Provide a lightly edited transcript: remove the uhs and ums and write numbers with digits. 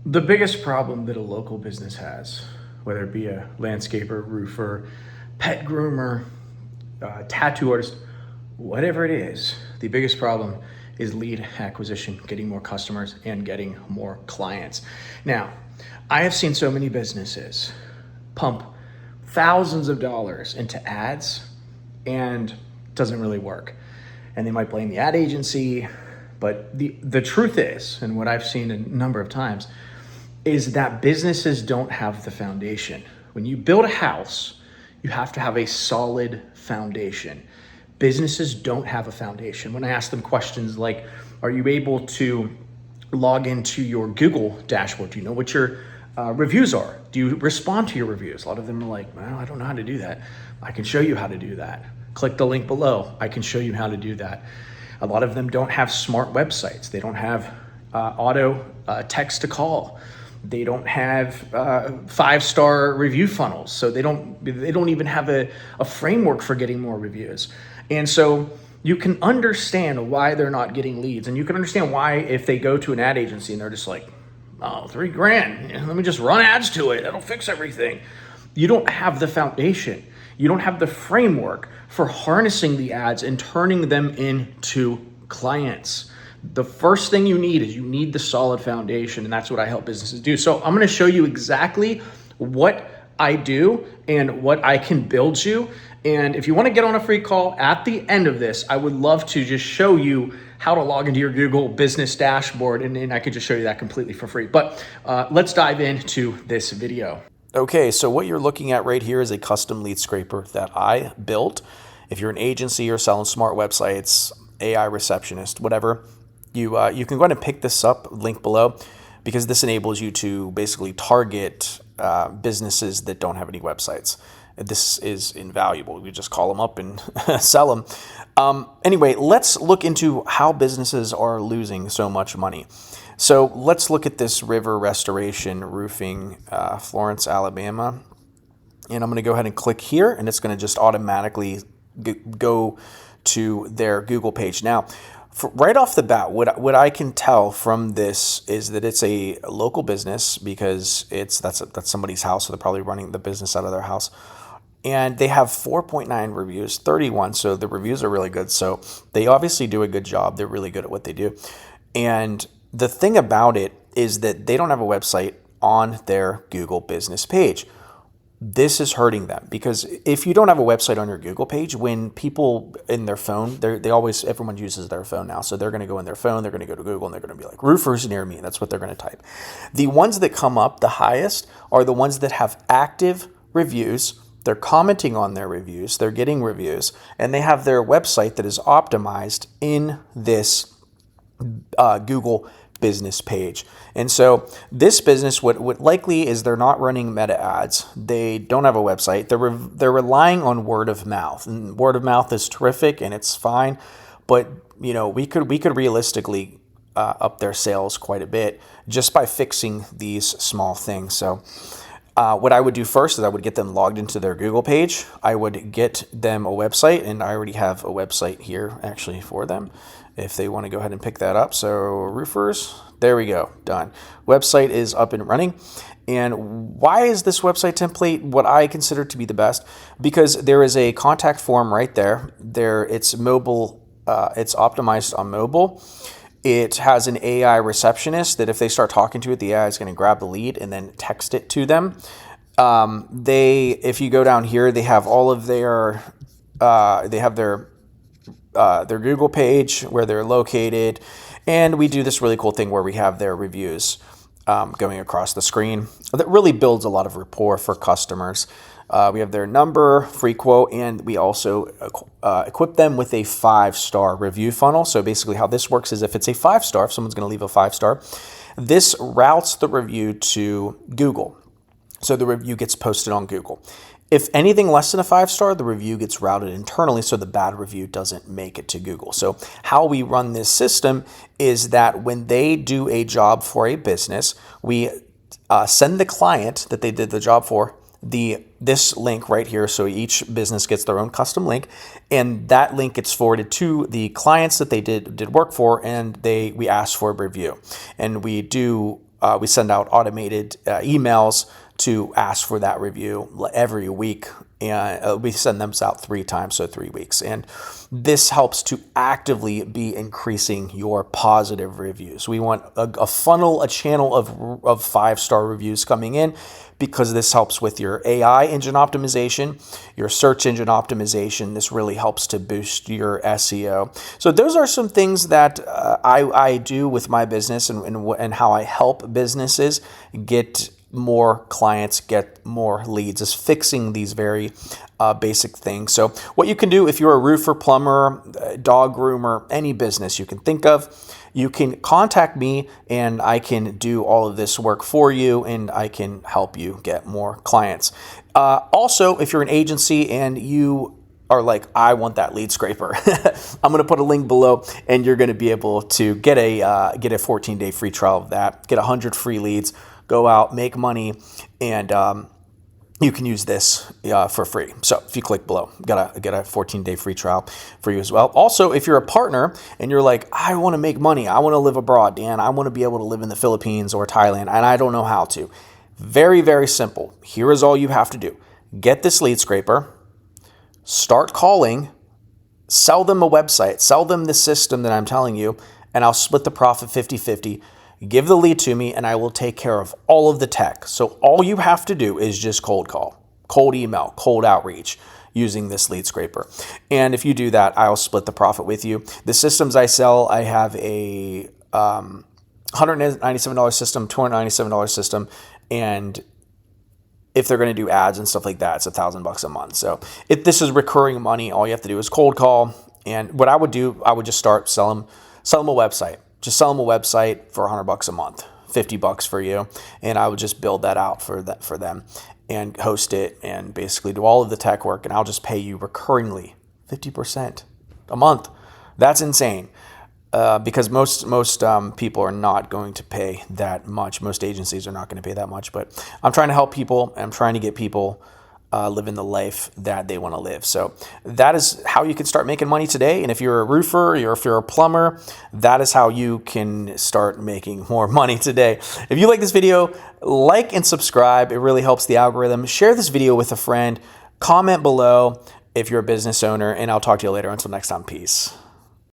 The biggest problem that a local business has, whether it be a landscaper, roofer, pet groomer, tattoo artist, whatever it is, the biggest problem is lead acquisition, getting more customers and getting more clients. Now, I have seen so many businesses pump thousands of dollars into ads and it doesn't really work. And they might blame the ad agency, but the truth is, and what I've seen a number of times, is that businesses don't have the foundation. When you build a house, you have to have a solid foundation. Businesses don't have a foundation. When I ask them questions like, are you able to log into your Google dashboard? Do you know what your reviews are? Do you respond to your reviews? A lot of them are like, well, I don't know how to do that. I can show you how to do that. Click the link below. I can show you how to do that. A lot of them don't have smart websites. They don't have auto text to call. They don't have 5-star review funnels. So they don't even have a framework for getting more reviews. And so you can understand why they're not getting leads. And you can understand why if they go to an ad agency and they're just like, oh, $3,000, let me just run ads to it. That'll fix everything. You don't have the foundation. You don't have the framework for harnessing the ads and turning them into clients. The first thing you need is you need the solid foundation, and that's what I help businesses do. So I'm going to show you exactly what I do and what I can build you. And if you want to get on a free call at the end of this, I would love to just show you how to log into your Google business dashboard, and I could just show you that completely for free. But let's dive into this video. Okay, so what you're looking at right here is a custom lead scraper that I built. If you're an agency or selling smart websites, AI receptionist, whatever, you can go ahead and pick this up, link below, because this enables you to basically target businesses that don't have any websites. This is invaluable. You just call them up and sell them. Anyway, let's look into how businesses are losing so much money. So let's look at this River Restoration Roofing, Florence, Alabama. And I'm going to go ahead and click here, and it's going to just automatically go to their Google page. Now, right off the bat, what I can tell from this is that it's a local business because that's somebody's house, so they're probably running the business out of their house. And they have 4.9 reviews, 31, so the reviews are really good. So they obviously do a good job. They're really good at what they do. And the thing about it is that they don't have a website on their Google business page. This is hurting them because if you don't have a website on your Google page, when people in their phone, everyone uses their phone now. So they're going to go in their phone, they're going to go to Google, and they're going to be like, roofers near me. That's what they're going to type. The ones that come up the highest are the ones that have active reviews. They're commenting on their reviews, they're getting reviews, and they have their website that is optimized in this Google business page. And so this business, what likely is they're not running meta ads. They don't have a website. They're relying on word of mouth, and word of mouth is terrific and it's fine, but we could realistically up their sales quite a bit just by fixing these small things. So what I would do first is I would get them logged into their Google page. I would get them a website, and I already have a website here actually for them if they want to go ahead and pick that up. So roofers, there we go, done. Website is up and running. And why is this website template what I consider to be the best? Because there is a contact form right there. It's mobile. It's optimized on mobile. It has an AI receptionist that if they start talking to it, the AI is going to grab the lead and then text it to them. If you go down here, they have all of their Google page where they're located, and we do this really cool thing where we have their reviews going across the screen. That really builds a lot of rapport for customers. We have their number, free quote, and we also equip them with a 5-star review funnel. So basically how this works is if it's a 5-star, if someone's going to leave a 5-star, this routes the review to Google. So the review gets posted on Google. If anything less than a 5-star, the review gets routed internally so the bad review doesn't make it to Google. So how we run this system is that when they do a job for a business, we send the client that they did the job for this link right here. So each business gets their own custom link, and that link gets forwarded to the clients that they did work for, and we ask for a review. And we do we send out automated emails to ask for that review every week. And we send them out 3 times, so 3 weeks. And this helps to actively be increasing your positive reviews. We want a funnel, a channel of 5-star reviews coming in, because this helps with your AI engine optimization, your search engine optimization. This really helps to boost your SEO. So those are some things that I do with my business and how I help businesses get more clients, get more leads, is fixing these very basic things. So what you can do if you're a roofer, plumber, dog groomer, any business you can think of, you can contact me and I can do all of this work for you, and I can help you get more clients. Also, if you're an agency and you are like, I want that lead scraper, I'm going to put a link below, and you're going to be able to get a 14-day free trial of that, get 100 free leads, go out, make money, and you can use this for free. So if you click below, get a 14-day free trial for you as well. Also, if you're a partner and you're like, I want to make money, I want to live abroad, Dan, I want to be able to live in the Philippines or Thailand, and I don't know how to. Very, very simple. Here is all you have to do. Get this lead scraper, start calling, sell them a website, sell them the system that I'm telling you, and I'll split the profit 50-50. Give the lead to me and I will take care of all of the tech. So all you have to do is just cold call, cold email, cold outreach using this lead scraper. And if you do that, I'll split the profit with you. The systems I sell, I have a $197 system, $297 system, and if they're going to do ads and stuff like that, it's $1,000 a month. So if this is recurring money, all you have to do is cold call. And what I would do, I would just start sell them a website. Just sell them a website for $100 a month, $50 for you, and I would just build that out for them and host it and basically do all of the tech work, and I'll just pay you recurringly 50% a month. That's insane, because most people are not going to pay that much. Most agencies are not going to pay that much, but I'm trying to help people. And I'm trying to get people living the life that they want to live. So that is how you can start making money today. And if you're a roofer or if you're a plumber, that is how you can start making more money today. If you like this video, like and subscribe. It really helps the algorithm. Share this video with a friend. Comment below if you're a business owner, and I'll talk to you later. Until next time, peace.